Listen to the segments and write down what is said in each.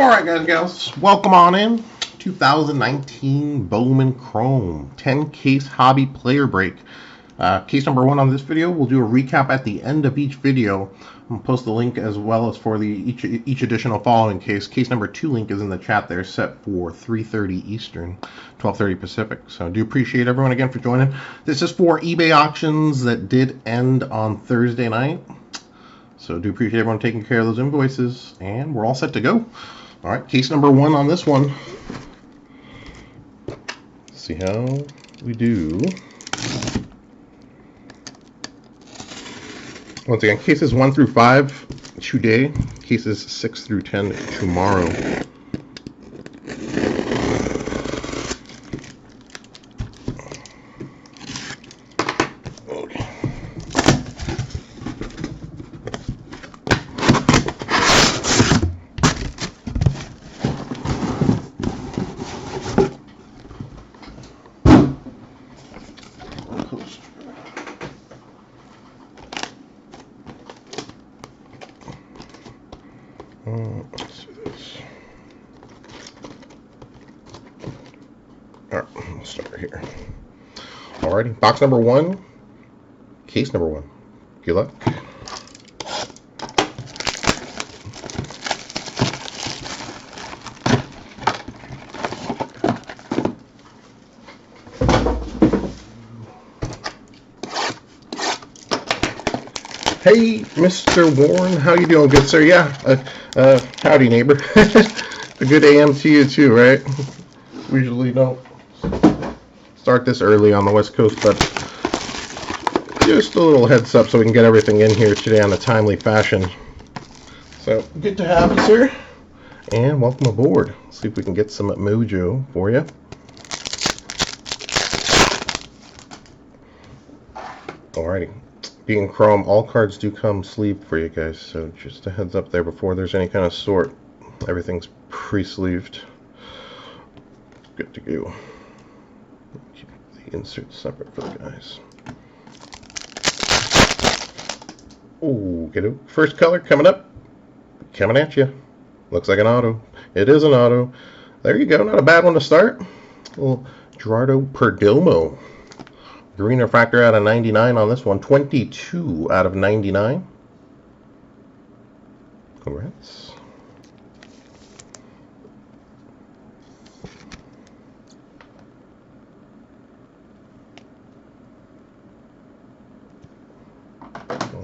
Alright guys and gals, welcome on in. 2019 Bowman Chrome 10 case hobby player break. Case number 1 on this video. We'll do a recap at the end of each video. I'll post the link as well as for each additional following case. Case number 2 link is in the chat there, set for 3:30 Eastern, 12:30 Pacific. So I do appreciate everyone again for joining. This is for eBay auctions that did end on Thursday night. So do appreciate everyone taking care of those invoices, and we're all set to go. All right, case number 1 on this one. Let's see how we do. Once again, cases 1 through 5 today, cases 6 through 10 tomorrow. Okay. Let's do this. Alright, we'll start right here. Alrighty, box number 1, case number 1. Good luck. Hey, Mr. Warren, how you doing, good sir? Yeah, howdy, neighbor. A good AM to you too, right? We usually don't start this early on the West Coast, but just a little heads up so we can get everything in here today on a timely fashion. So, good to have you, sir, and welcome aboard. Let's see if we can get some mojo for you. Alrighty. Being chrome, all cards do come sleeved for you guys, so just a heads up there before there's any kind of sort. Everything's pre-sleeved. Good to go. Keep the inserts separate for the guys. Oh, get it. First color coming up. Coming at you. Looks like an auto. It is an auto. There you go. Not a bad one to start. A little Gerardo Perdomo. Green refractor out of 99 on this one. 22 out of 99. Congrats.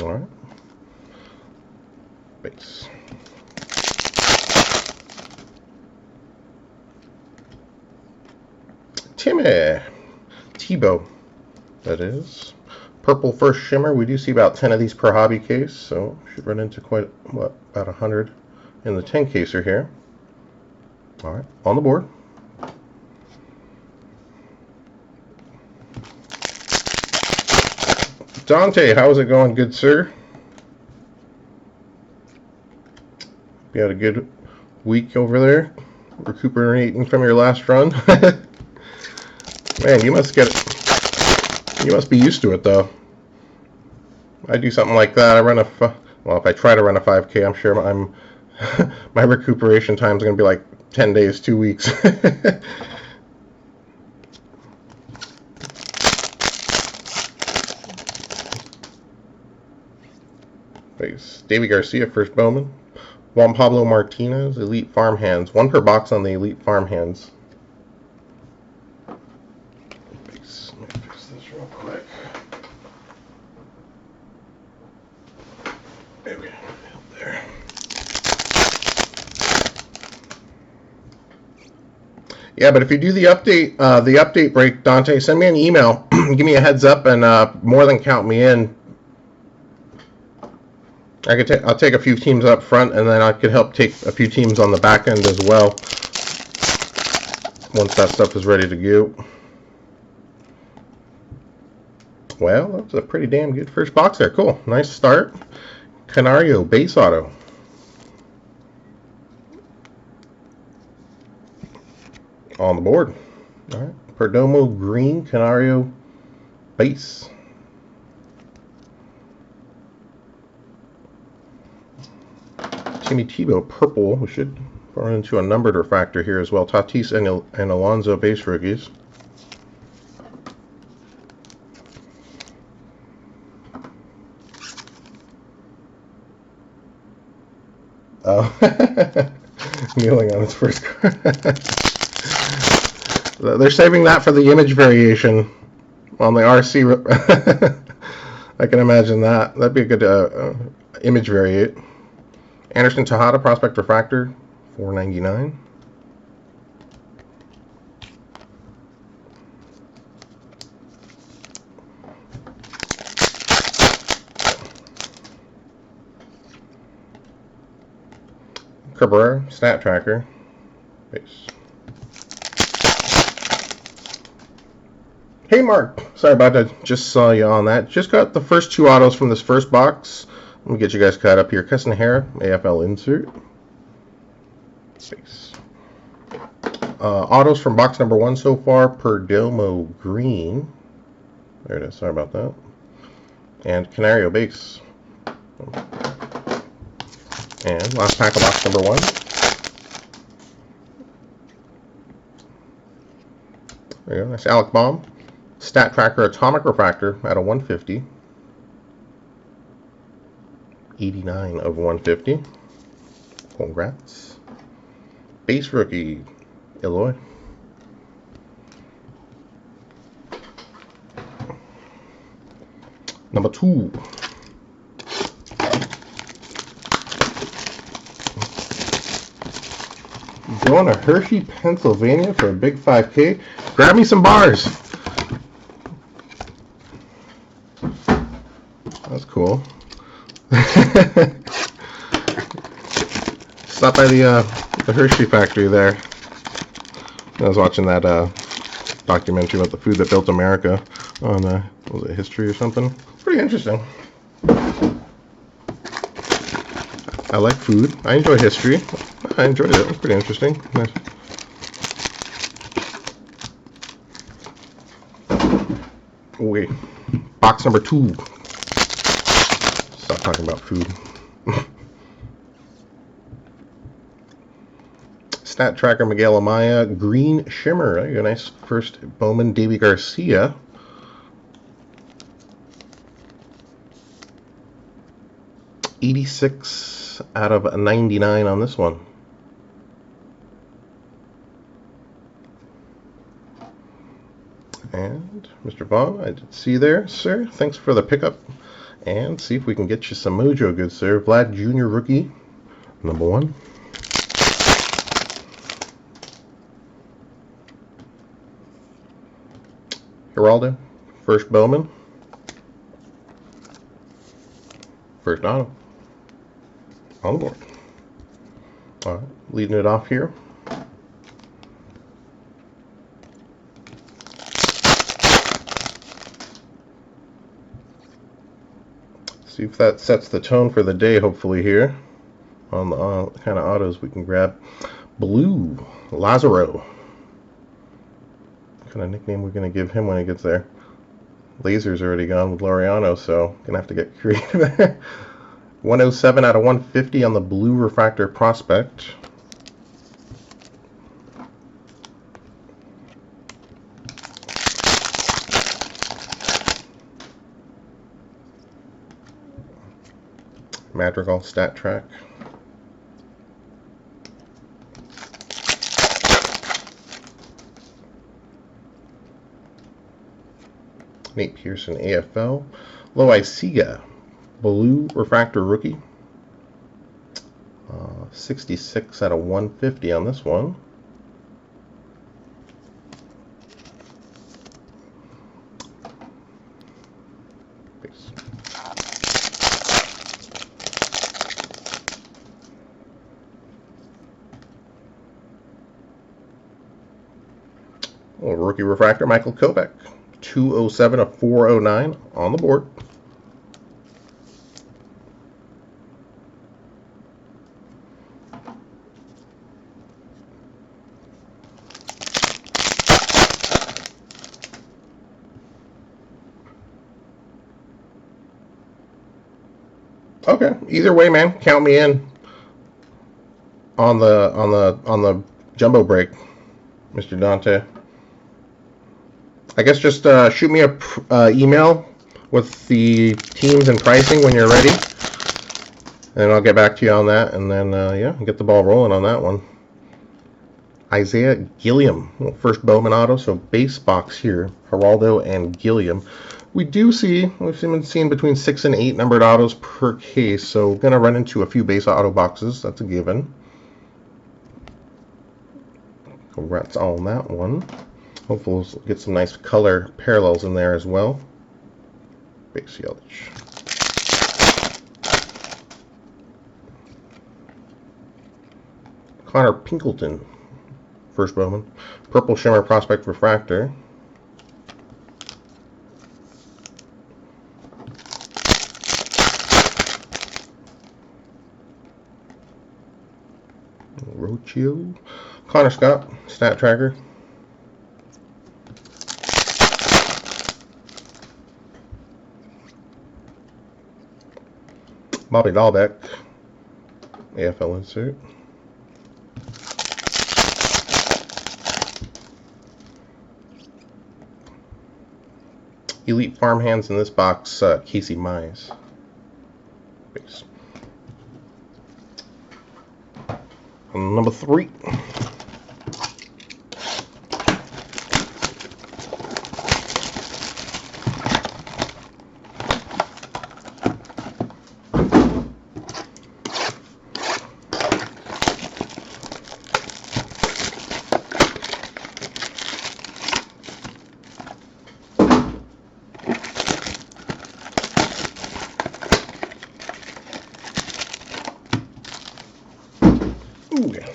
All right. Base. Timmy. Tebow. That is. Purple first shimmer. We do see about 10 of these per hobby case, so should run into quite, what, about 100 in the 10 caser here. All right, on the board. Dante, how's it going, good sir? You had a good week over there, recuperating from your last run. Man, you must be used to it, though. I do something like that. I run well, if I try to run a 5K, I'm sure my recuperation time is going to be like 10 days, 2 weeks. Base. Davey Garcia, first Bowman. Juan Pablo Martinez, Elite Farmhands. 1 per box on the Elite Farmhands. Base. Let me fix this real quick. There we go. There. Yeah, but if you do the update break, Dante, send me an email. Give me a heads up, and more than count me in. I'll take a few teams up front, and then I could help take a few teams on the back end as well once that stuff is ready to go. Well, that was a pretty damn good first box there. Cool. Nice start. Canario base auto. On the board. All right. Perdomo green, Canario base. Timmy Tebow purple. We should Going into a numbered refractor here as well. Tatis and Alonso base rookies. Oh, kneeling on his first card. They're saving that for the image variation on the RC. I can imagine that. That'd be a good image variate. Anderson Tejada Prospect Refractor, $4.99. Cabrera Stat Tracker base. Hey Mark, sorry about that. Just saw you on that. Just got the first two autos from this first box. Let me get you guys caught up here. Keston-Hara, AFL insert. Base. Autos from box number 1 so far. Perdomo green. There it is. Sorry about that. And Canario base. And last pack of box number 1. There you go. Nice Alec Bohm. Stat Tracker Atomic Refractor out of 150. 89 of 150. Congrats. Base rookie, Eloy. Number 2. Going to Hershey, Pennsylvania for a big 5K. Grab me some bars. That's cool. Stop by the Hershey factory there. I was watching that documentary about the food that built America on was it History or something? Pretty interesting. I like food. I enjoy history. I enjoyed it. It was pretty interesting. Nice. Wait. Box number 2. Stop talking about food. Stat Tracker Miguel Amaya, Green Shimmer. There you go. Nice first Bowman Davy Garcia. $86 out of $99 on this one. And Mr. Vaughn, I did see you there, sir. Thanks for the pickup. And see if we can get you some mojo, good sir. Vlad Jr. rookie, number 1. Geraldo, first Bowman. First auto. On the board. Alright, leading it off here. See if that sets the tone for the day, hopefully, here. On the kind of autos we can grab. Blue, Lazaro. What kind of nickname we're going to give him when he gets there? Laser's already gone with Laureano, so gonna have to get creative there. 107 out of 150 on the blue refractor prospect. Madrigal Stat Track. Nate Pearson, AFL. Loizaga, blue refractor rookie. 66 out of 150 on this one. Peace. Rookie refractor, Michael Kopech. 207 of 409 on the board. Okay, either way, man, count me in. on the jumbo break, Mr. Dante. I guess just shoot me a email with the teams and pricing when you're ready, and I'll get back to you on that, and then yeah, get the ball rolling on that one. Isaiah Gilliam, first Bowman auto, so base box here, Geraldo and Gilliam. We've been seeing between 6 and 8 numbered autos per case, so we're going to run into a few base auto boxes. That's a given. Congrats on that one. Hopefully we'll get some nice color parallels in there as well. Base Yelich. Connor Pinkleton, first Bowman. Purple Shimmer Prospect Refractor. Rocio. Connor Scott, Stat Tracker. Bobby Dahlbeck, AFL insert. Elite Farmhands in this box, Casey Mize. Base. Number 3. Ooh, yeah.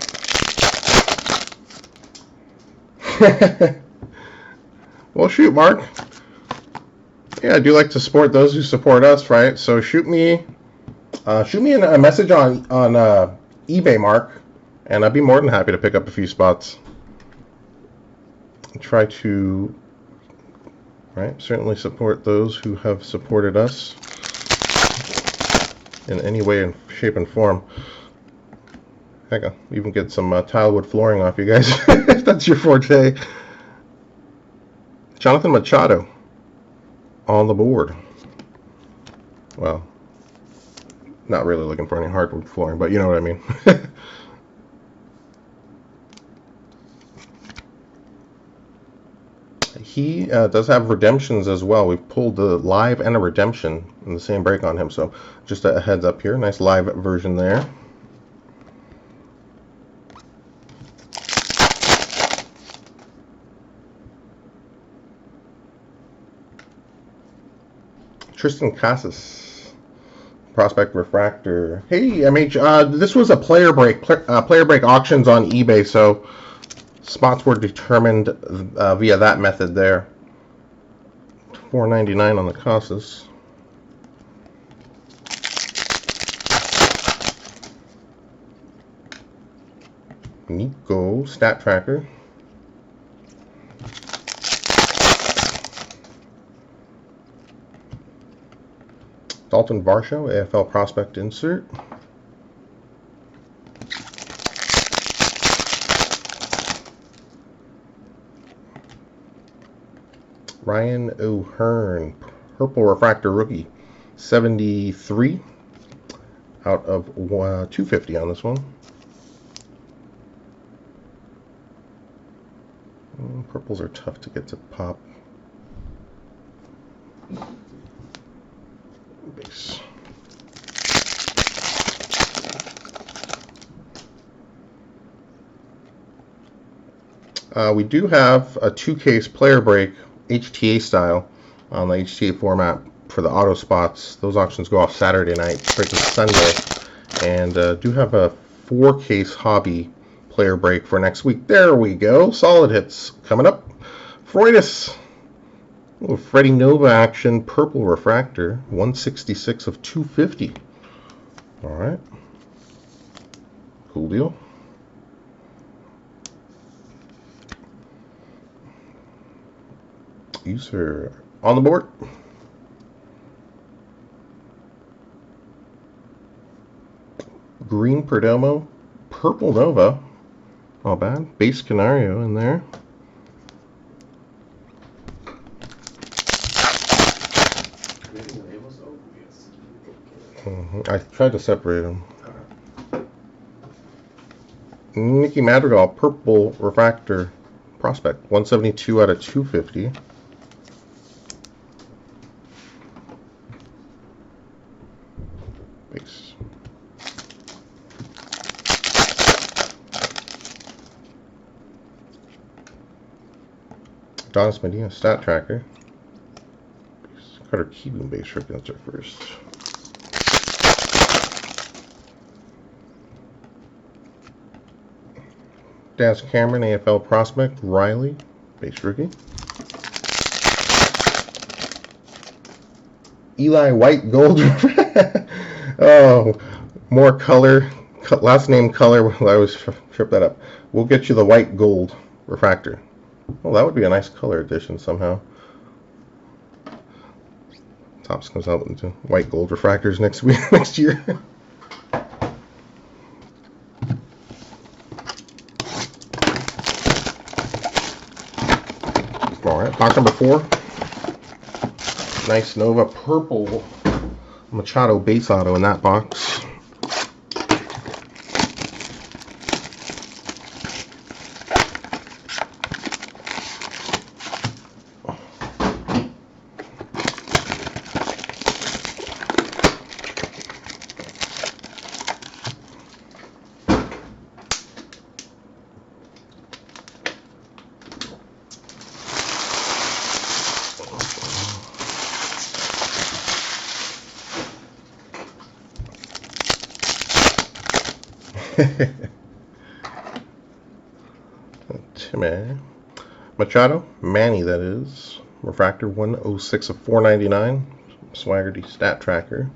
Well, shoot, Mark. Yeah, I do like to support those who support us, right? So shoot me a message on eBay, Mark, and I'd be more than happy to pick up a few spots. Try to, right, certainly support those who have supported us in any way, shape, and form. Heck, I'll even get some tile wood flooring off you guys if that's your forte. Jonathan Machado on the board. Well, not really looking for any hardwood flooring, but you know what I mean. He does have redemptions as well. We've pulled a live and a redemption in the same break on him, so just a heads up here. Nice live version there. Tristan Casas, Prospect Refractor. Hey, MH, this was a player break auctions on eBay, so spots were determined via that method there. $4.99 on the Casas. Nico, Stat Tracker. Dalton Varsho, AFL Prospect insert. Ryan O'Hearn, Purple Refractor rookie, 73 out of 250 on this one. Purples are tough to get to pop. Base. We do have a 2-case player break HTA style on the HTA format for the auto spots. Those auctions go off Saturday night, straight to Sunday, and do have a 4-case hobby player break for next week. There we go. Solid hits coming up. Freudis. Little Freddie Nova action, Purple Refractor, 166 of 250. All right. Cool deal. User on the board. Green Perdomo, purple Nova. Not bad. Base Canario in there. I tried to separate them. Nicky Madrigal, purple refractor prospect, 172 out of 250. Base. Donis Medina, stat tracker. Carter Keegan base rookie, that's our first. Daz Cameron, AFL prospect. Riley, base rookie. Eli White, gold. Oh, more color. Last name color. I always trip that up. We'll get you the white gold refractor. Well, that would be a nice color addition somehow. Topps comes out into white gold refractors next year. Alright, box number 4. Nice Nova purple Machado base auto in that box. Timmy. Machado, Manny that is. Refractor 106 of 499. Swaggerty stat tracker.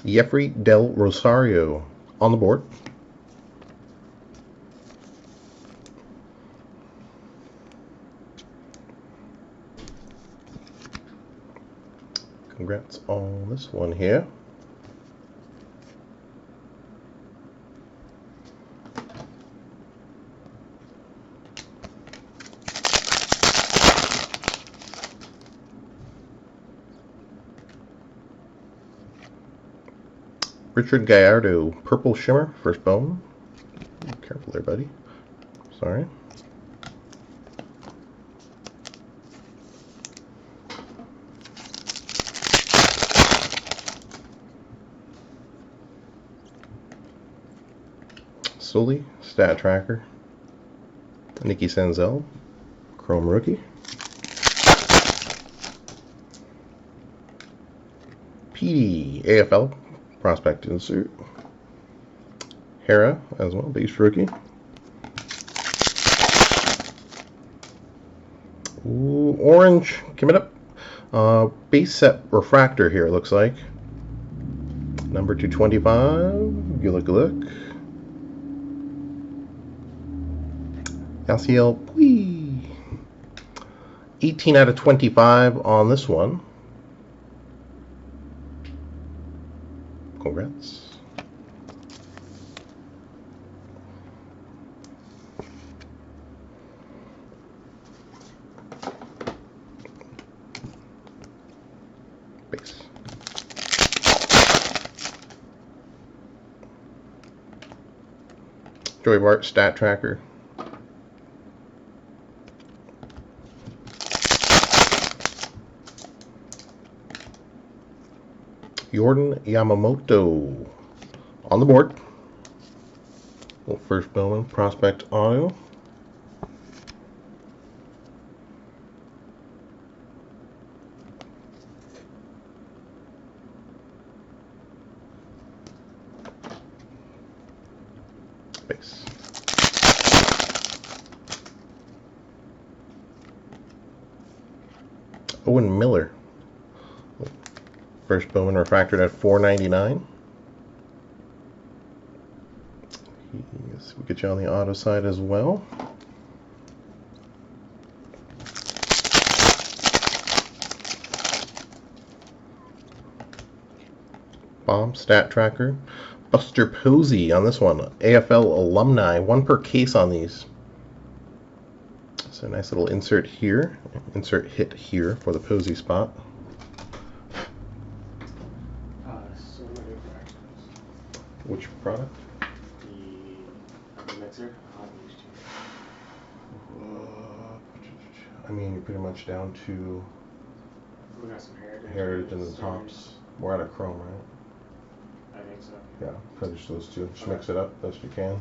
Jeffrey Del Rosario on the board. Congrats on this one here. Richard Gallardo, purple shimmer, first bone. Careful there, buddy. Sorry. Sully, stat tracker. Nicky Senzel, chrome rookie. PD, AFL, prospect insert. Hera as well, base rookie. Ooh, orange, commit up. Base set refractor here, it looks like. Number 225. Good look. Yasiel Puig. 18 out of 25 on this one. Congrats. Base. Joey Bart stat tracker. Jordan Yamamoto on the board. Well, first BOWMAN prospect auto. Base. Owen Miller. First BOWMAN refractored at $4.99. Yes, we'll get you on the auto side as well. Bomb Stat Tracker. Buster Posey on this one. AFL Alumni. 1 per case on these. So nice little insert here. Insert hit here for the Posey spot. Which product? The mixer. I mean, you're pretty much down to We got some Heritage and the tops. We're out of Chrome, right? I think so. Yeah, finish those two. Just mix it up best you can.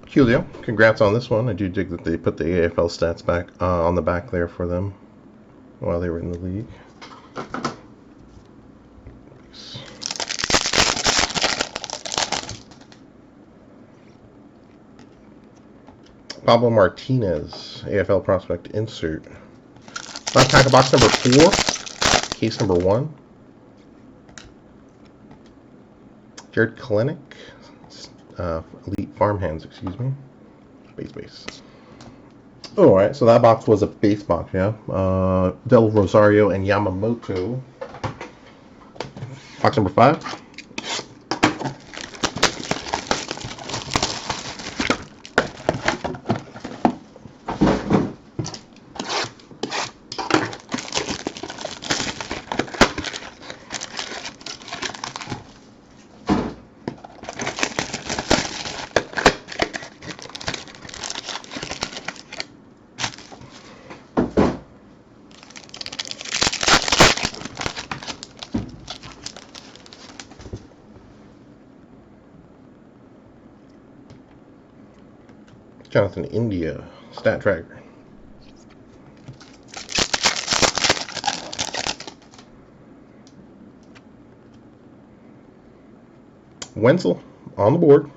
Julio, congrats on this one. I do dig that they put the AFL stats back on the back there for them while they were in the league. Nice. Pablo Martinez, AFL prospect insert. Last pack of box number 4, case number 1. Jared Kalenic, Elite Farmhands, excuse me. Base. Oh, alright, so that box was a base box, yeah. Del Rosario and Yamamoto. Box number 5. Jonathan India, Stat Tracker. Wenzel on the board.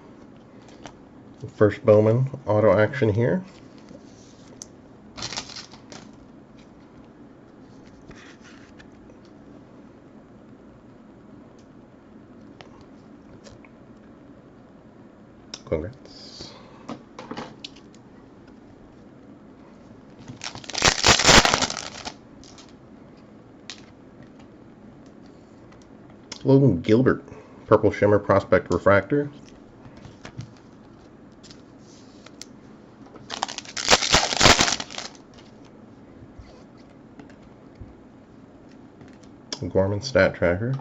First Bowman auto action here. Congrats. Logan Gilbert, Purple Shimmer Prospect Refractor. Gorman Stat Tracker.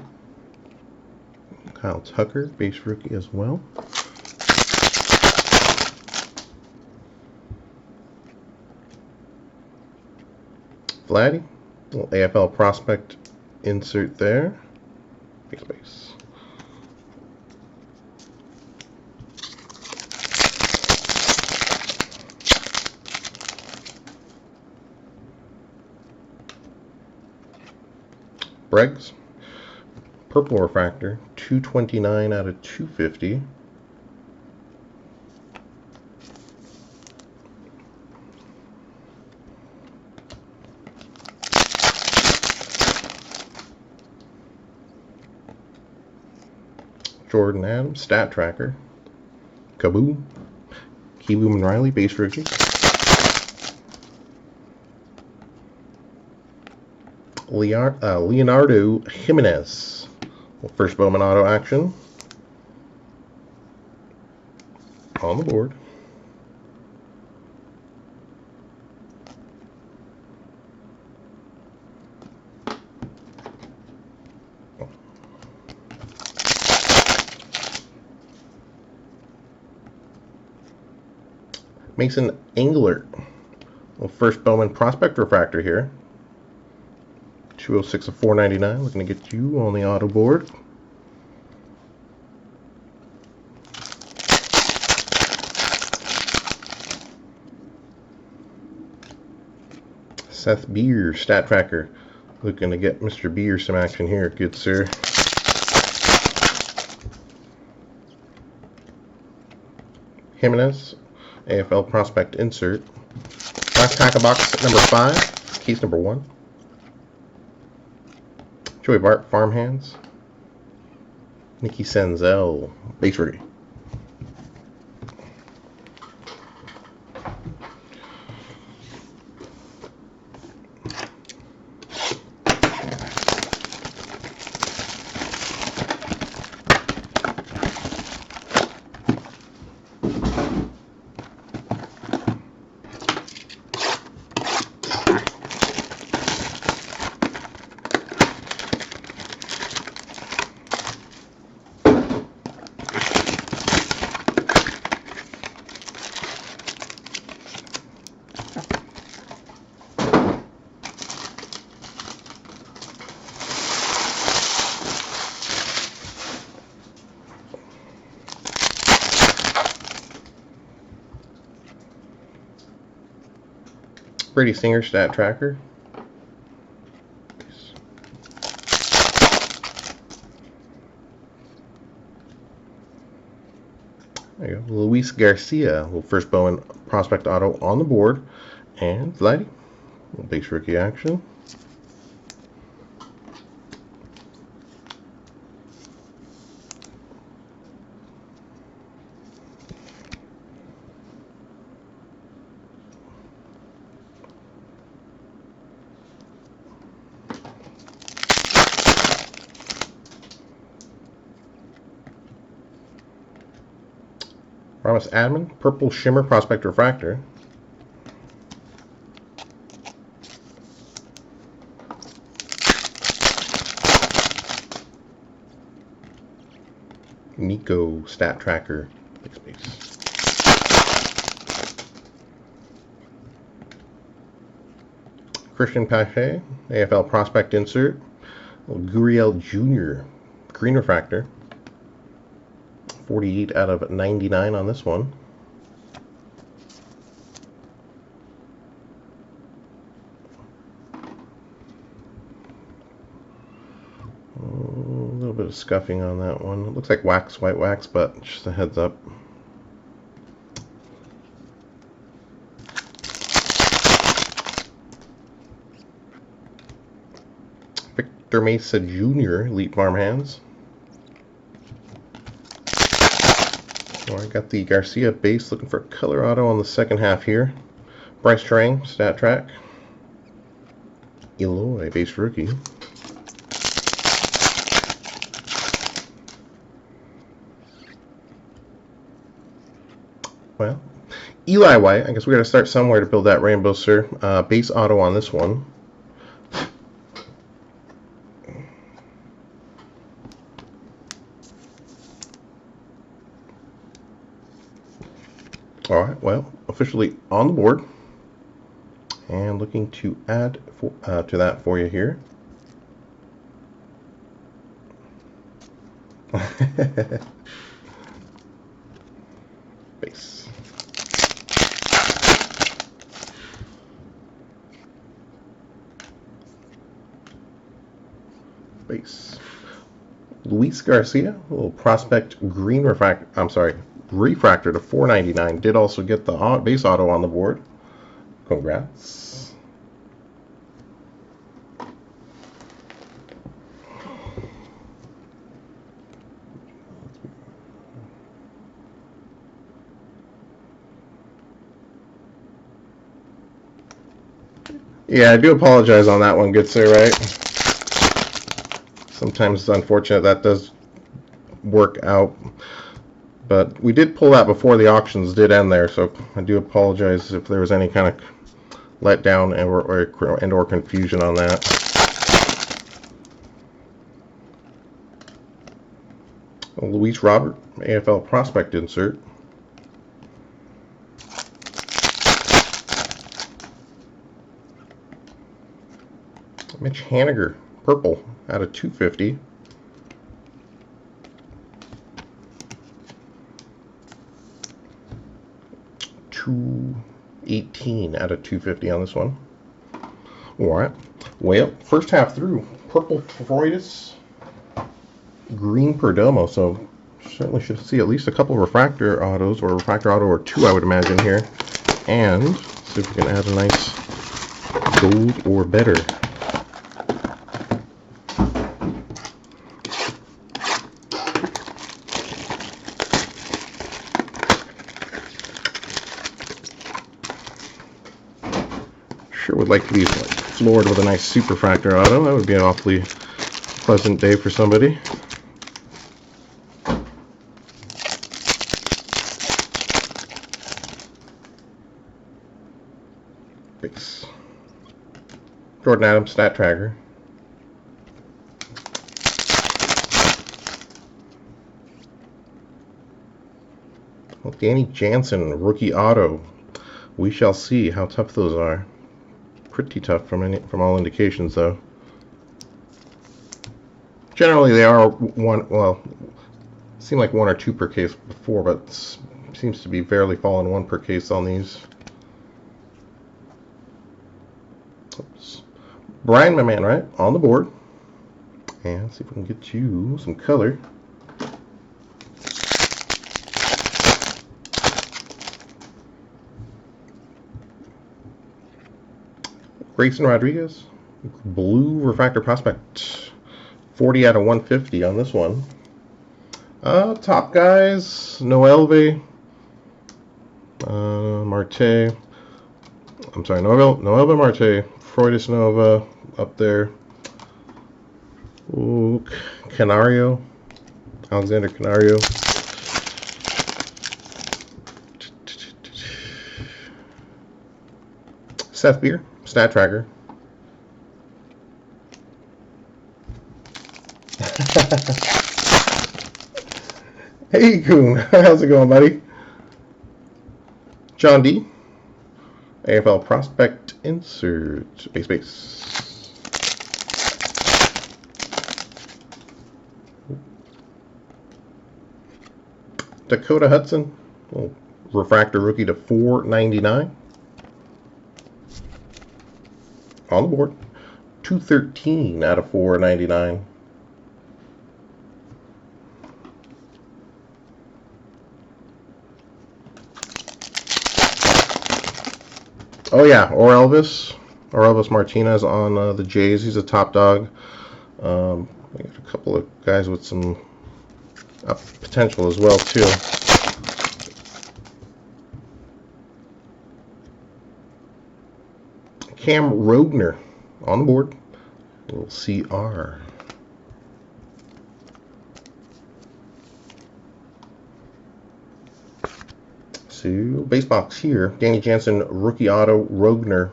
Kyle Tucker, base rookie as well. Vladdy, little AFL prospect insert there. Base. Breggs, Purple Refractor, 229 out of 250. Jordan Adams, Stat Tracker. Kaboom. Kieboom and Riley, base rookie. Leonardo Jimenez, first Bowman auto action. On the board. Mason Engler, first Bowman prospect refractor here. 206 of 499. Looking to get you on the auto board. Seth Beer, Stat Tracker. Looking to get Mr. Beer some action here, good sir. Jimenez, AFL prospect insert. Last pack of box number 5, case number 1. Joey Bart, Farmhands. Nicky Senzel, base rookie. Brady Singer stat tracker. There you go. Luis Garcia, little first Bowman prospect auto on the board. And Vladdy, little base rookie action. Promise Admin, Purple Shimmer Prospect Refractor. Nico Stat Tracker. Base. Christian Pache, AFL Prospect Insert. Guriel Jr. Green Refractor. 48 out of 99 on this one. A little bit of scuffing on that one. It looks like wax, white wax, but just a heads up. Victor Mesa Jr. Elite Farmhands. I got the Garcia base, looking for a color auto on the second half here. Bryce Trang, Stat Track. Eloy, base rookie. Well, Eli White, I guess we got to start somewhere to build that rainbow, sir. Base auto on this one. All right, well, officially on the board, and looking to add to that for you here. Base. Base. Luis Garcia, a little prospect green refractor. I'm sorry. Refractor to 499. Did also get the base auto on the board. Congrats. Yeah, I do apologize on that one, good sir, right? Sometimes it's unfortunate that does work out. But we did pull that before the auctions did end there, so I do apologize if there was any kind of letdown or confusion on that. Luis Robert, AFL Prospect Insert. Mitch Haniger, purple, out of 250. $218 out of 250 on this one. Alright. Well, first half through. Purple Freudis, green Perdomo. So certainly should see at least a couple refractor autos, or refractor auto or two, I would imagine here. And see if we can add a nice gold or better. Sure would like to be floored with a nice super fractor auto. That would be an awfully pleasant day for somebody. Base. Jordan Adams Stat Tracker. Well, Danny Jansen rookie auto. We shall see how tough those are. Pretty tough from all indications, though. Generally, they are seem like one or two per case before, but seems to be barely falling one per case on these. Oops. Brian, my man, right? On the board. And see if we can get you some color. Grayson Rodriguez, blue refractor prospect, 40 out of 150 on this one. Top guys, Noelve, Marte. I'm sorry, Noelve Marte, Freudis Nova up there. Ooh, Canario, Alexander Canario. Seth Beer, Stat Tracker. Hey, Coon. How's it going, buddy? John D. AFL Prospect Insert. Base. Dakota Hudson. Refractor rookie to 499. On the board. 213 out of 499. Oh yeah, Orelvis Martinez on the Jays. He's a top dog. We got a couple of guys with some potential as well too. Cam Rogner on the board. A little CR. So, base box here. Danny Jansen, rookie auto, Rogner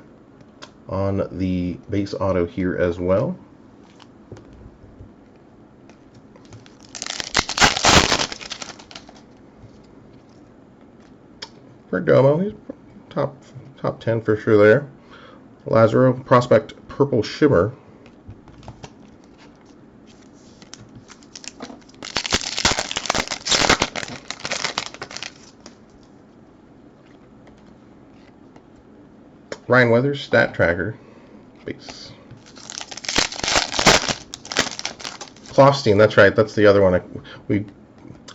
on the base auto here as well. Perdomo, he's top 10 for sure there. Lazaro, prospect, purple shimmer. Ryan Weathers, Stat Tracker, base. Klostein, that's right, that's the other one. We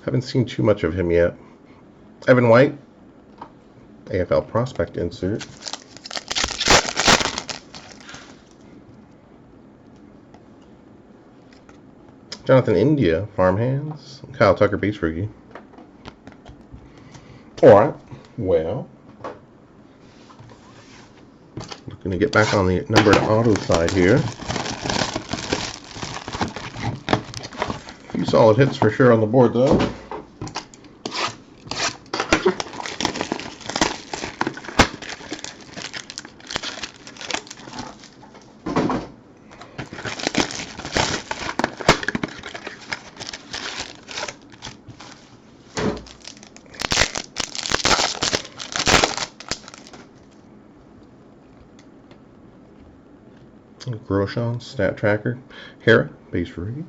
haven't seen too much of him yet. Evan White, AFL Prospect Insert. Jonathan India, Farmhands. Kyle Tucker, base rookie. Alright, well, looking to get back on the numbered auto side here. A few solid hits for sure on the board though. Groshon, Stat Tracker. Hera, base rookie.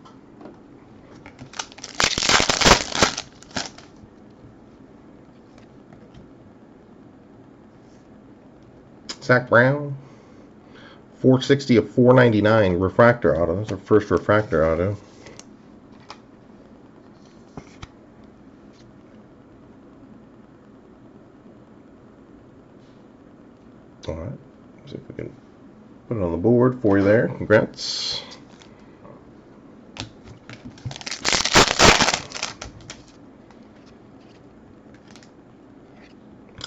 Zach Brown, 460 of 499, refractor auto. That's our first refractor auto. Alright, see if we can put it on the board for you there. Congrats.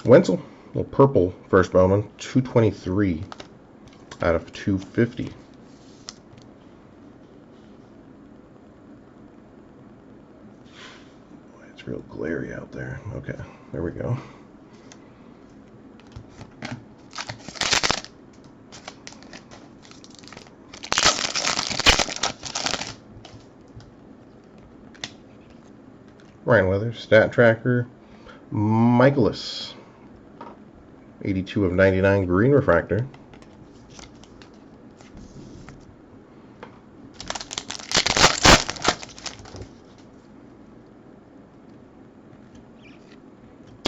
Wenzel, little purple first Bowman, 223 out of 250. Boy, it's real glary out there. Okay, there we go. Ryan Weathers, Stat Tracker. Michaelis, 82 of 99, green refractor.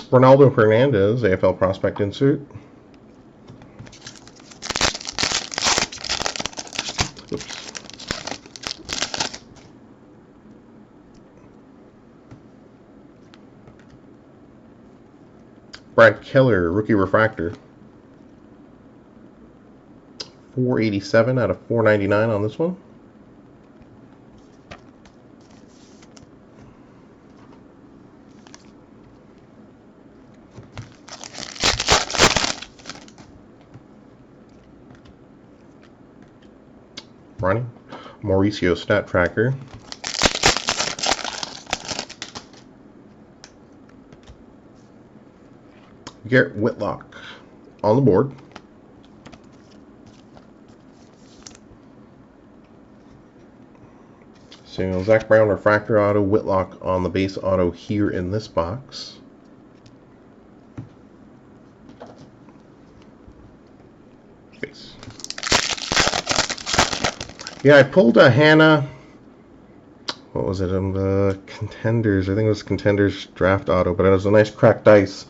Ronaldo Hernandez, AFL Prospect Insert. Oops. Brad Keller, rookie refractor. 487 out of 499 on this one. Running. Mauricio Stat Tracker. Garrett Whitlock on the board. So Zach Brown refractor auto, Whitlock on the base auto here in this box. Base. Yeah, I pulled a Hannah. What was it? The Contenders. I think it was Contenders draft auto, but it was a nice cracked dice.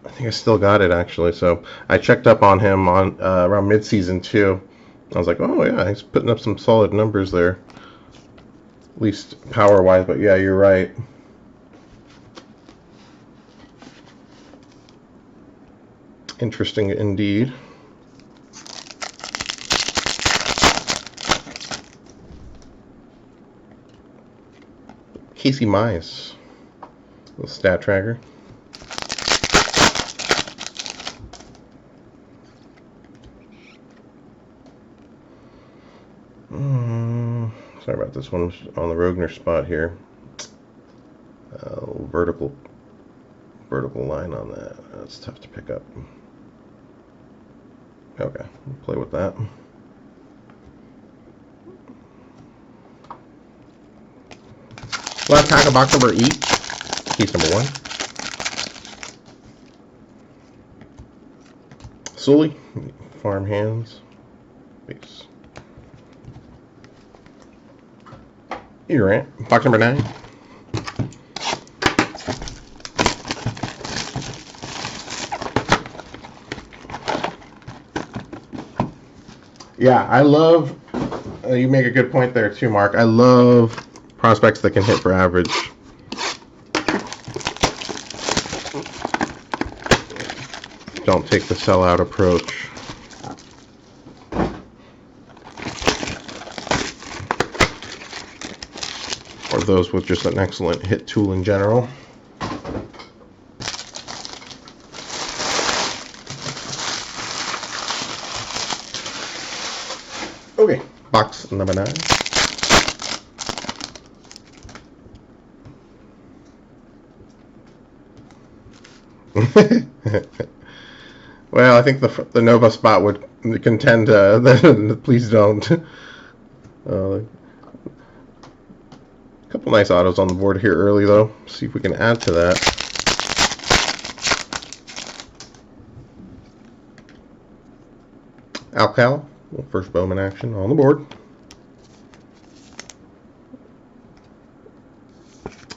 I think I still got it actually. So I checked up on him on around mid-season too. I was like, oh yeah, he's putting up some solid numbers there, at least power-wise. But yeah, you're right. Interesting indeed. Casey Mize, little stat tracker. Sorry about this one on the Rogner spot here. Vertical line on that. That's tough to pick up. Okay, we'll play with that. Last pack of box number each. Case number 1. Sully, farm hands. Base. Durant, box number 9. Yeah, I love, you make a good point there too, Mark. I love prospects that can hit for average. Don't take the sellout approach. Or those with just an excellent hit tool in general. Okay, box number 9. Well, I think the Nova spot would contend please don't. A couple nice autos on the board here early, though. See if we can add to that. Alcal, first Bowman action on the board.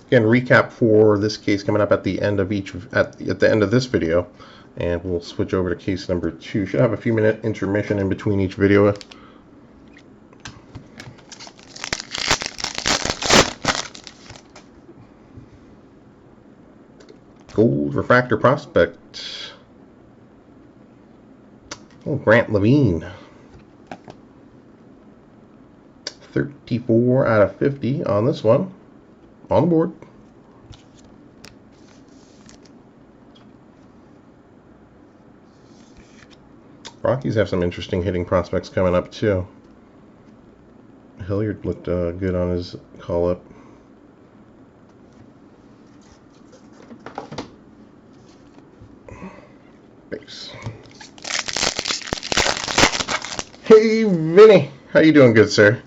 Again, recap for this case coming up at the end of at the end of this video, and we'll switch over to case number 2. Should have a few minute intermission in between each video. Gold refractor prospect. Oh, Grant Levine. 34 out of 50 on this one. On the board. Rockies have some interesting hitting prospects coming up too. Hilliard looked good on his call-up. Base. Hey, Vinny. How you doing, good sir?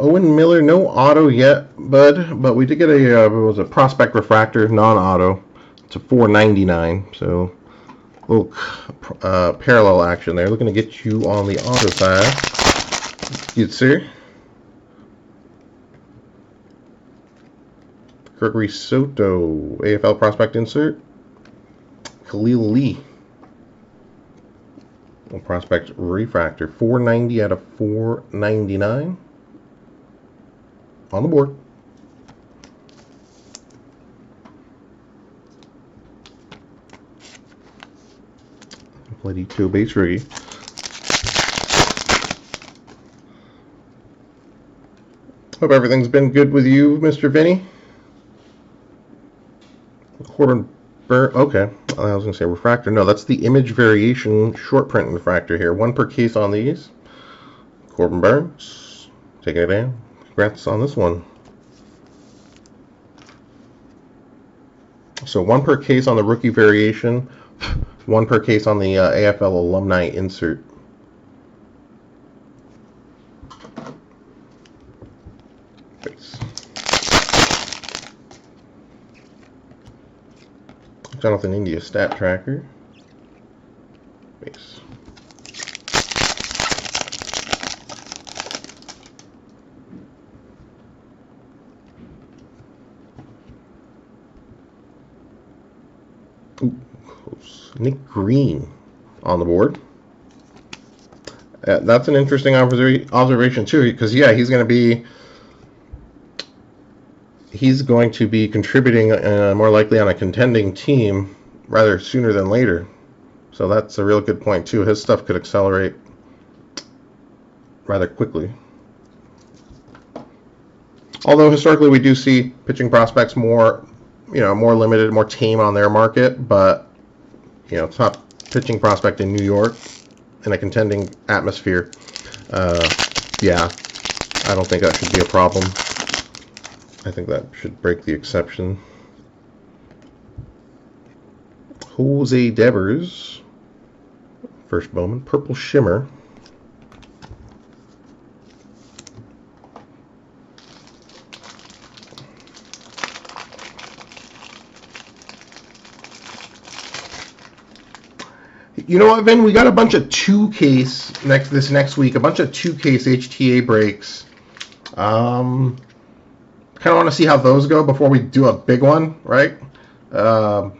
Owen Miller, no auto yet, bud, but we did get a was a prospect refractor, non-auto, to $4.99. So a little parallel action there. Looking to get you on the auto side, good sir. Gregory Soto, AFL prospect insert. Khalil Lee. Little prospect refractor, 490 out of 499 on the board. Lady 2 base rookie. Hope everything's been good with you, Mr. Vinny. Corbin Burr. Okay, I was going to say refractor. No, that's the image variation short print refractor here. One per case on these. Corbin Burns, taking it in. Congrats on this one. So one per case on the rookie variation, one per case on the AFL alumni insert. Base. Jonathan India stat tracker. Base. Ooh, close. Nick Green on the board. That's an interesting observation too, because yeah, he's going to be contributing more likely on a contending team rather sooner than later. So that's a real good point too. His stuff could accelerate rather quickly. Although historically we do see pitching prospects more limited, more tame on their market, but top pitching prospect in New York in a contending atmosphere, yeah, I don't think that should be a problem. I think that should break the exception. Jose Devers, first Bowman, purple shimmer. You know what, Vin? We got a bunch of two-case this next week. A bunch of two-case HTA breaks. Kind of want to see how those go before we do a big one, right? Or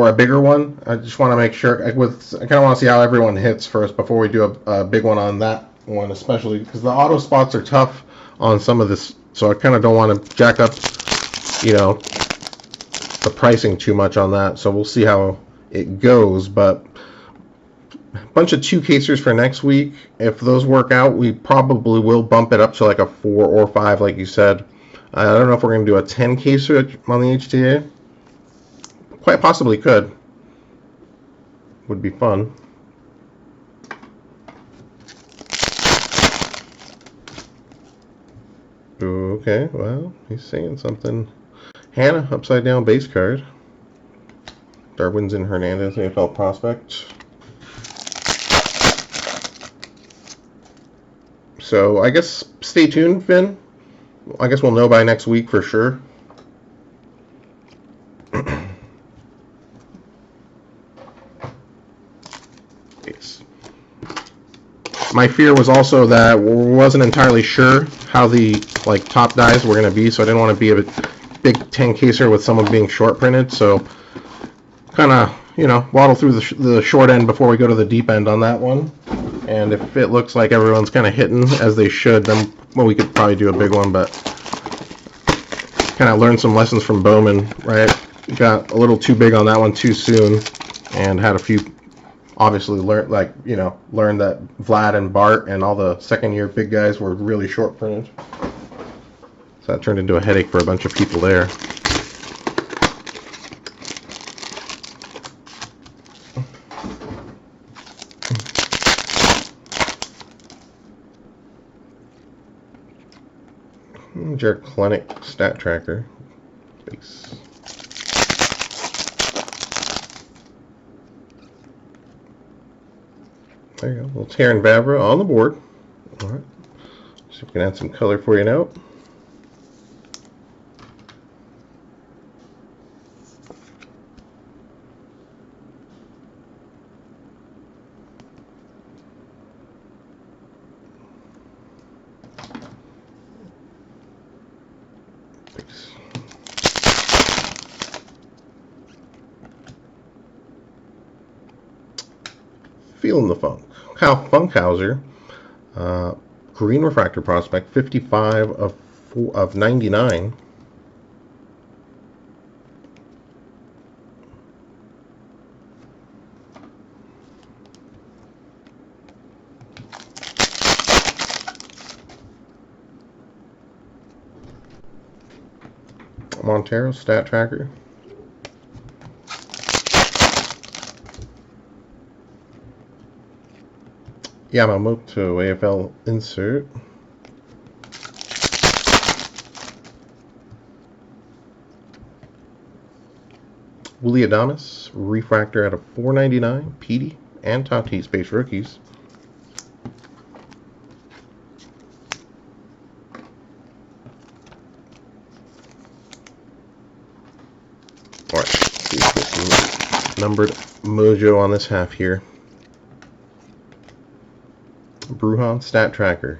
a bigger one. I just want to make sure. I kind of want to see how everyone hits first before we do a big one on that one, especially because the auto spots are tough on some of this. So I kind of don't want to jack up, the pricing too much on that. So we'll see how it goes, but a bunch of two-casers for next week. If those work out, we probably will bump it up to like a 4 or 5, like you said. I don't know if we're going to do a 10-caser on the HTA. Quite possibly could. Would be fun. Okay, well, he's saying something. Hannah, upside down base card. Darwinzon Hernandez, AFL prospect. So I guess stay tuned, Finn. I guess we'll know by next week for sure. Yes. My fear was also that we wasn't entirely sure how the top dies were going to be, so I didn't want to be a big 10-caser with someone being short printed. So kind of waddle through the short end before we go to the deep end on that one. And if it looks like everyone's kind of hitting as they should, then we could probably do a big one. But kind of learned some lessons from Bowman, right? Got a little too big on that one too soon, and had a few. Obviously, learned that Vlad and Bart and all the second-year big guys were really short printed. So that turned into a headache for a bunch of people there. Jared Klenick stat tracker. Base. There you go. Little Taryn Vavra on the board. All right. So we can add some color for you now. feeling the funk. Kyle Funkhauser, green refractor prospect, 55 of 99. Montero, stat tracker. Yamamoto, AFL insert. Willie Adames, refractor out of 499. Petey and Tatis base rookies. Alright, let's see if we get some numbered mojo on this half here. Bruhan, stat tracker.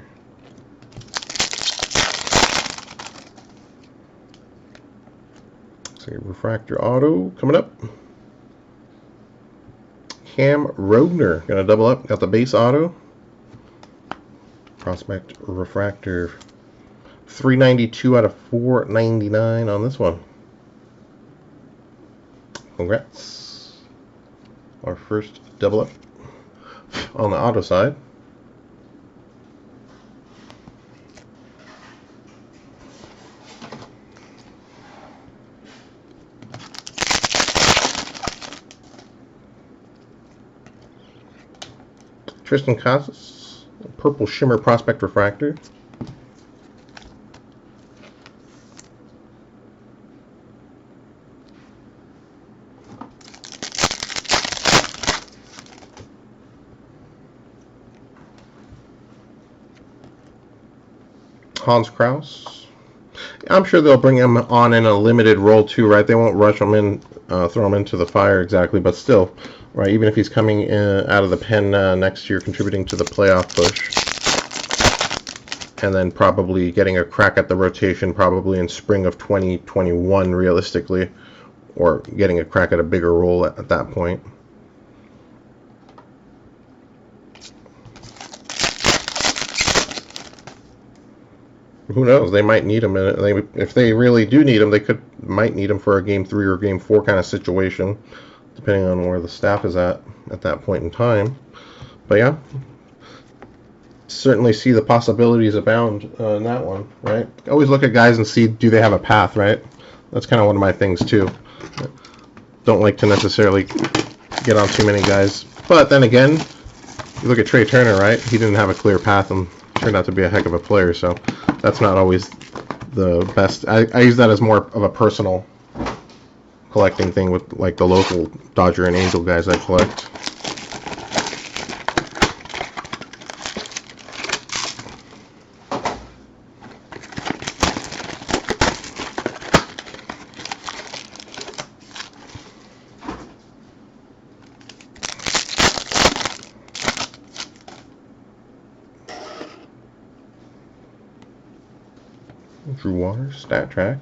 So refractor auto coming up. Cam Rogner, gonna double up, got the base auto. Prospect refractor 392 out of 499 on this one. Congrats. Our first double up on the auto side. Tristan Casas, purple shimmer prospect refractor. Hans Kraus. I'm sure they'll bring him on in a limited role too, right? They won't rush him in, throw him into the fire exactly, but still, right? Even if he's coming out of the pen next year, contributing to the playoff push, and then probably getting a crack at the rotation, probably in spring of 2021, realistically, or getting a crack at a bigger role at that point. Who knows? They might need him. If they really do need him, they might need him for a game 3 or game 4 kind of situation, depending on where the staff is at that point in time. But yeah, certainly see the possibilities abound in that one, right? Always look at guys and see, do they have a path, right? That's kind of one of my things too. Don't like to necessarily get on too many guys. But then again, you look at Trey Turner, right? He didn't have a clear path and turned out to be a heck of a player, so that's not always the best. I use that as more of a personal collecting thing with like the local Dodger and Angel guys I collect. Drew Waters, stat track.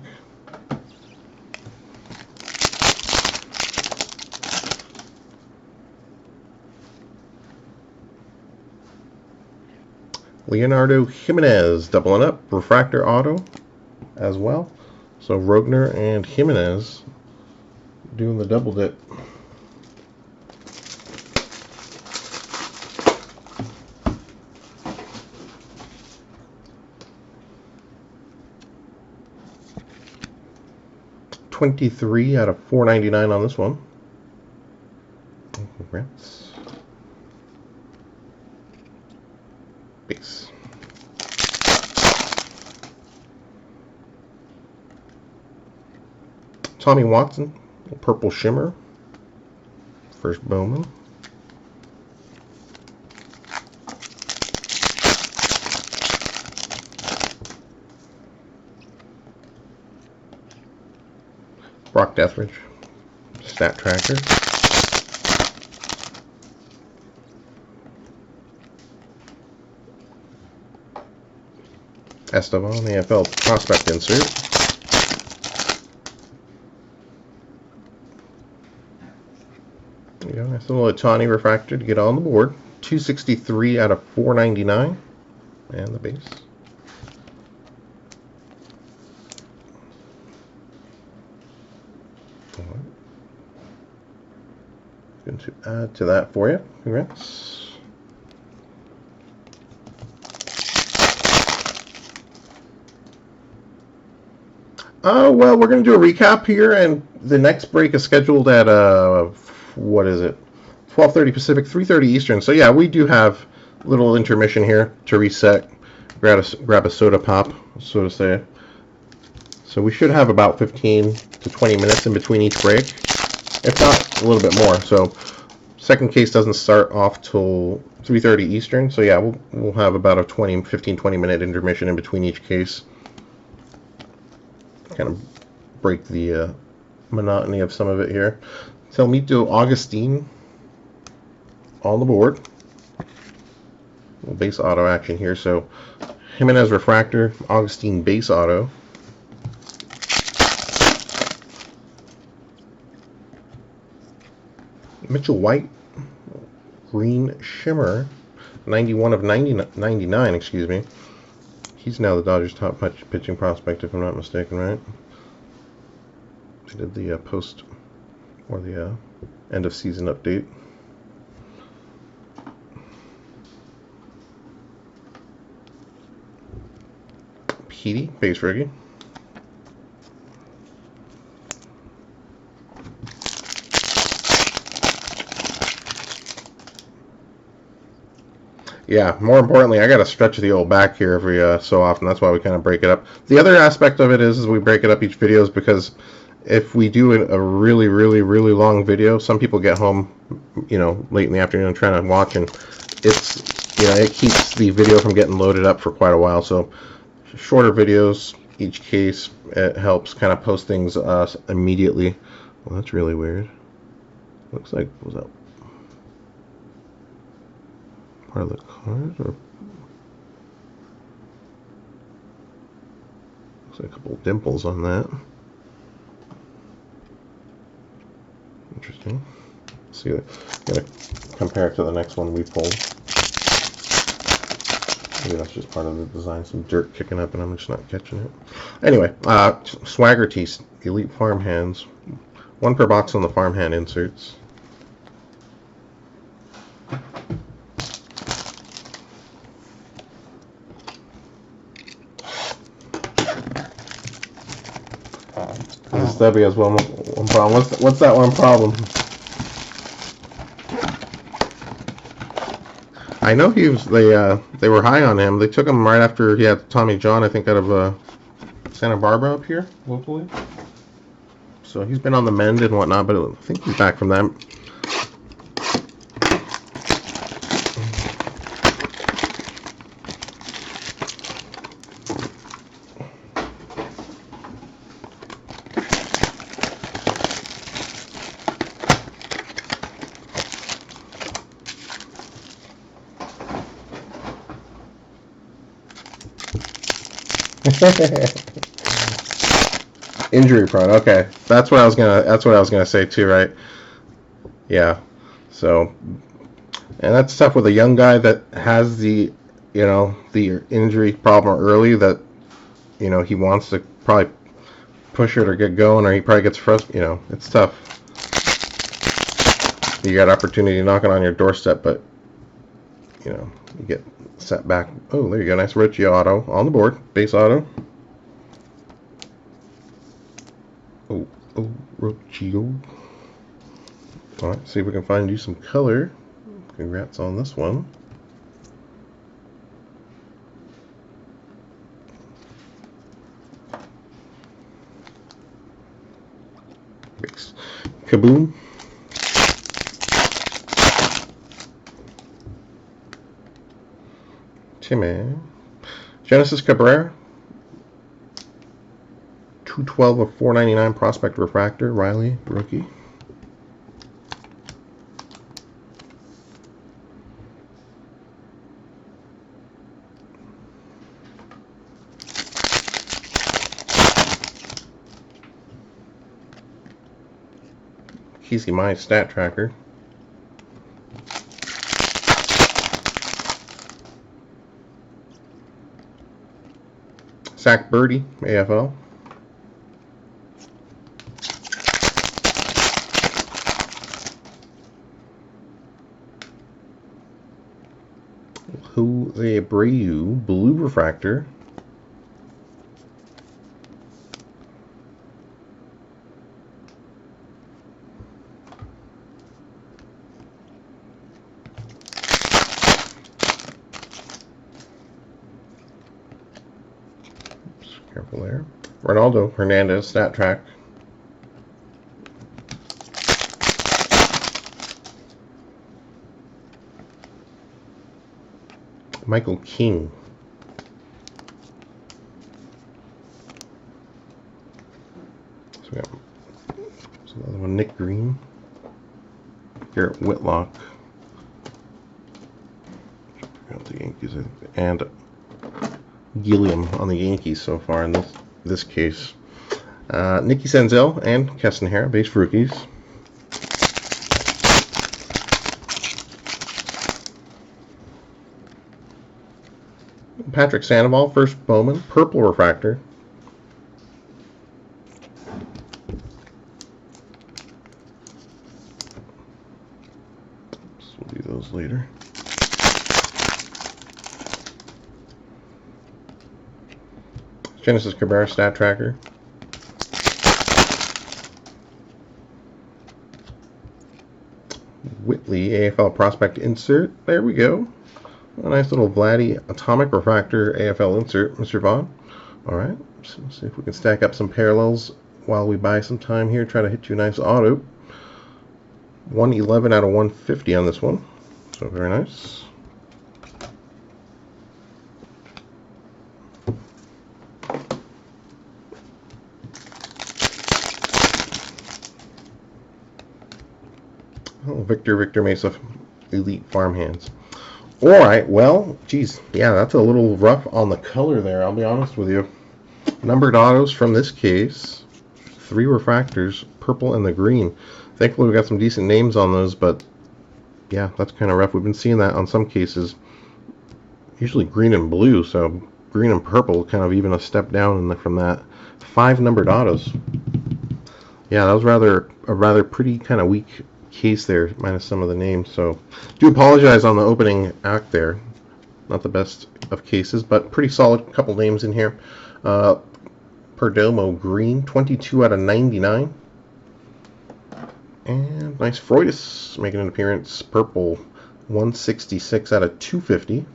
Leonardo Jimenez, doubling up, refractor auto as well. So Rogner and Jimenez doing the double dip. $23 out of $4.99 on this one. Congrats. Base. Tommy Watson, purple shimmer. First Bowman. Brock Deathridge, stat tracker. Esteban, AFL prospect insert. There you go, So a little Otani refractor to get on the board. 263 out of 499. And the base. Going to add to that for you. Congrats. Well, we're going to do a recap here, and the next break is scheduled at what is it? 12:30 Pacific, 3:30 Eastern. So yeah, we do have a little intermission here to reset, grab a soda pop, so to say. So we should have about 15 to 20 minutes in between each break, if not a little bit more. So second case doesn't start off till 3:30 Eastern. So yeah, we'll have about a 15-20 minute intermission in between each case. Kind of break the monotony of some of it here. Telmito Augustine on the board. Base auto action here. So Jimenez refractor, Augustine base auto. Mitchell White, green shimmer, 91 of 99, excuse me. He's now the Dodgers' top pitching prospect, if I'm not mistaken, right? They did the post or the end of season update. Petey, base rookie. Yeah, more importantly, I got to stretch the old back here every so often. That's why we kind of break it up. The other aspect of it is we break it up each video is because if we do a really, really, really long video, some people get home, late in the afternoon trying to watch, and it keeps the video from getting loaded up for quite a while. So shorter videos, each case, it helps kind of post things immediately. Well, that's really weird. Looks like, was that part of the card, or looks like a couple dimples on that. Interesting. See that? Gonna compare it to the next one we pulled. Maybe that's just part of the design. Some dirt kicking up, and I'm just not catching it. Anyway, Swagger Tees, Elite Farm Hands. 1 per box on the farm hand inserts. Debbie has one problem. What's that one problem? I know they were high on him. They took him right after he had Tommy John, I think, out of Santa Barbara up here locally. So he's been on the mend and whatnot, but I think he's back from that. Injury prone. Okay, that's what I was gonna say too, right? Yeah. So, and that's tough with a young guy that has the injury problem early. That he wants to probably push it or get going, or he probably gets frustrated. It's tough. You got opportunity knocking on your doorstep, but you get set back. Oh, there you go. Nice Richie auto on the board. Base auto. Oh, Rochio. Alright, see if we can find you some color. Congrats on this one. Kaboom. Timmy. Genesis Cabrera. 212 of 499 prospect refractor. Riley, rookie. Easy my stat tracker. Zach Birdie, AFL. Jose Abreu, blue refractor. Oops, careful there. Ronaldo Hernandez, stat track. Michael King. So we got another one, Nick Green. Garrett Whitlock. The Yankees, and Gilliam on the Yankees so far in this case. Nicky Senzel and Keston Hara, base rookies. Patrick Sandoval, first Bowman, purple refractor. So we'll do those later. Genesis Cabrera, stat tracker. Whitley, AFL prospect insert. There we go. A nice little Vladdy atomic refractor AFL insert, Mr. Vaughn. All right, so let's see if we can stack up some parallels while we buy some time here. Try to hit you a nice auto. 111 out of 150 on this one. So very nice. Oh, Victor Mesa, Elite Farmhands. Alright, well, geez, yeah, that's a little rough on the color there, I'll be honest with you. Numbered autos from this case. 3 refractors, purple and the green. Thankfully we got some decent names on those, but yeah, that's kind of rough. We've been seeing that on some cases. Usually green and blue, so green and purple kind of even a step down from that. 5 numbered autos. Yeah, that was a rather pretty kind of weak case there, minus some of the names, so do apologize on the opening act there. Not the best of cases, but pretty solid couple names in here. Perdomo green, 22 out of 99. And nice Freudis making an appearance, purple, 166 out of 250.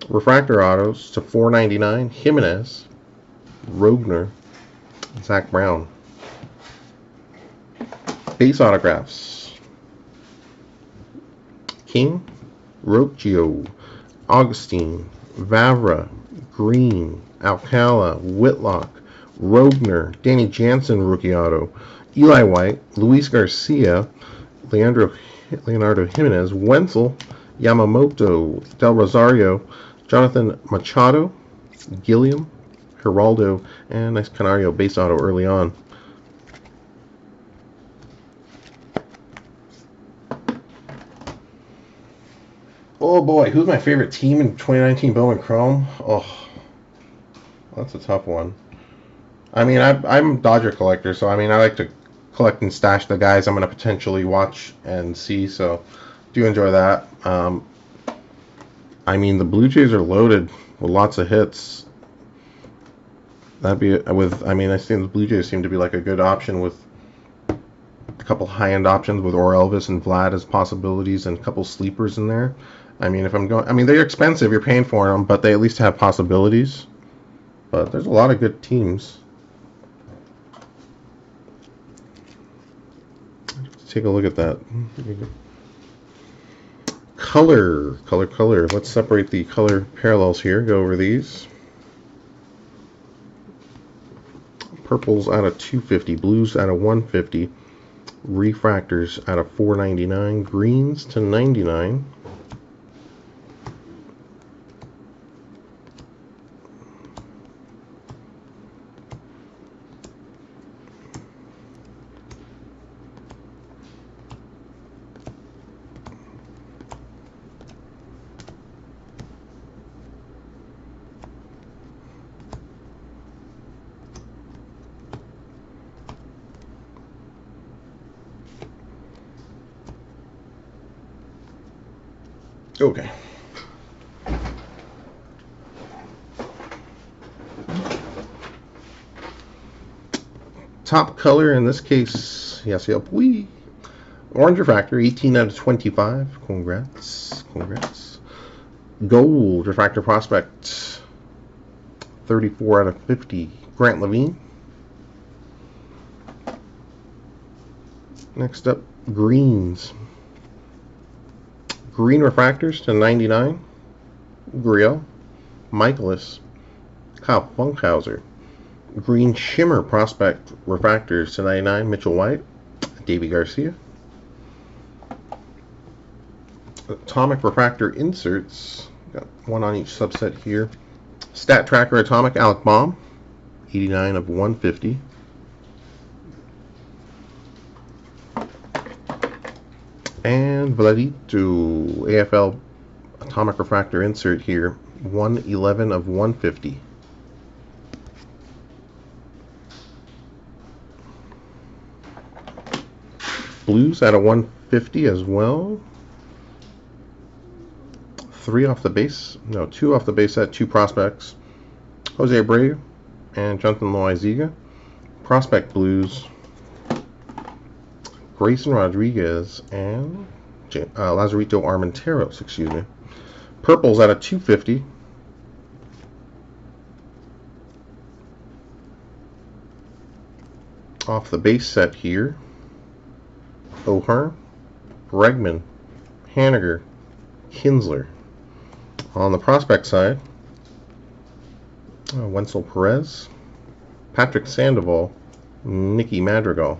Refractor autos to 499, Jimenez, Rogner, Zach Brown. Base autographs. King, Rocchio, Augustine, Vavra, Green, Alcala, Whitlock, Rogner, Danny Jansen rookie auto, Eli White, Luis Garcia, Leonardo Jimenez, Wenzel, Yamamoto, Del Rosario, Jonathan Machado, Gilliam, Geraldo, and nice Canario base auto early on. Oh boy, who's my favorite team in 2019 Bowman Chrome? Oh, that's a tough one. I mean, I'm a Dodger collector, so I mean, I like to collect and stash the guys I'm going to potentially watch and see, so do enjoy that. I mean, the Blue Jays are loaded with lots of hits. That'd be with, I mean, I think the Blue Jays seem to be like a good option with a couple high-end options with Elvis and Vlad as possibilities and a couple sleepers in there. I mean, if I'm going, I mean, they're expensive, you're paying for them, but they at least have possibilities. But there's a lot of good teams. Let's take a look at that. Color. Let's separate the color parallels here. Go over these. Purples out of 250, blues out of 150, refractors out of 499, greens to 99. Okay. Top color in this case, yes, yep, wee. Orange refractor, 18 out of 25. Congrats, congrats. Gold refractor prospect, 34 out of 50. Grant Levine. Next up, greens. Green refractors to 99. Griel. Michaelis. Kyle Funkhauser. Green shimmer prospect refractors to 99. Mitchell White. Davey Garcia. Atomic refractor inserts. Got one on each subset here. Stat tracker atomic Alec Baum. 89 of 150. And Vladito AFL atomic refractor insert here, 111 of 150. Blues out of 150 as well. 2 off the base set, 2 prospects. Jose Abreu and Jonathan Loaiziga. Prospect blues. Grayson Rodriguez and Lazarito Armenteros, excuse me. Purples out of 250. Off the base set here, O'Hearn, Bregman, Haniger, Kinsler. On the prospect side, Wenzel Perez, Patrick Sandoval, Nicky Madrigal.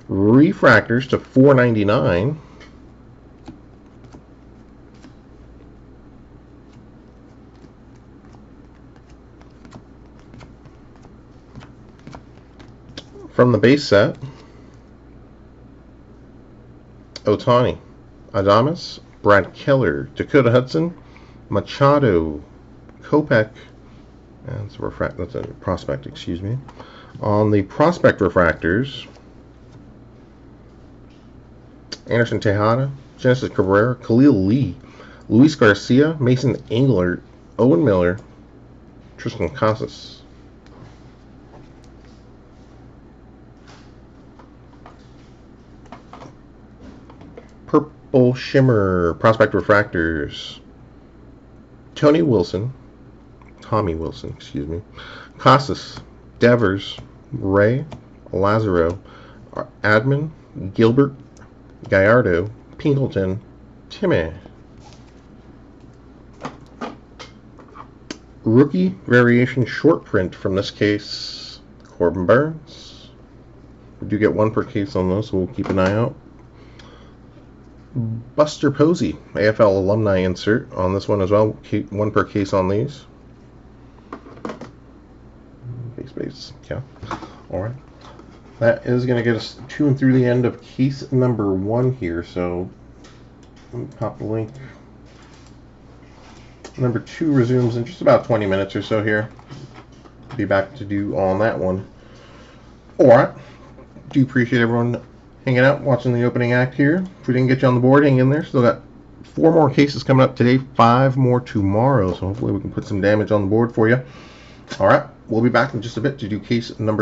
Refractors to 499. From the base set, Otani, Adames, Brad Keller, Dakota Hudson, Machado, Kopech, and that's a prospect, excuse me. On the prospect refractors, Anderson Tejada, Genesis Cabrera, Khalil Lee, Luis Garcia, Mason Englert, Owen Miller, Tristan Casas. Purple Shimmer prospect refractors, Tommy Wilson, excuse me, Casas, Devers, Ray, Lazaro, Adman, Gilbert, Gallardo, Pinkleton, Timmy. Rookie variation short print from this case, Corbin Burns. We do get 1 per case on those, so we'll keep an eye out. Buster Posey, AFL alumni insert on this one as well. 1 per case on these. Base, yeah. All right. That is going to get us to and through the end of case number 1 here. So let me pop the link. Number 2 resumes in just about 20 minutes or so here. Be back to do on that one. All right. Do appreciate everyone hanging out, watching the opening act here. If we didn't get you on the board, hang in there. Still got 4 more cases coming up today, 5 more tomorrow. So hopefully we can put some damage on the board for you. All right. We'll be back in just a bit to do case number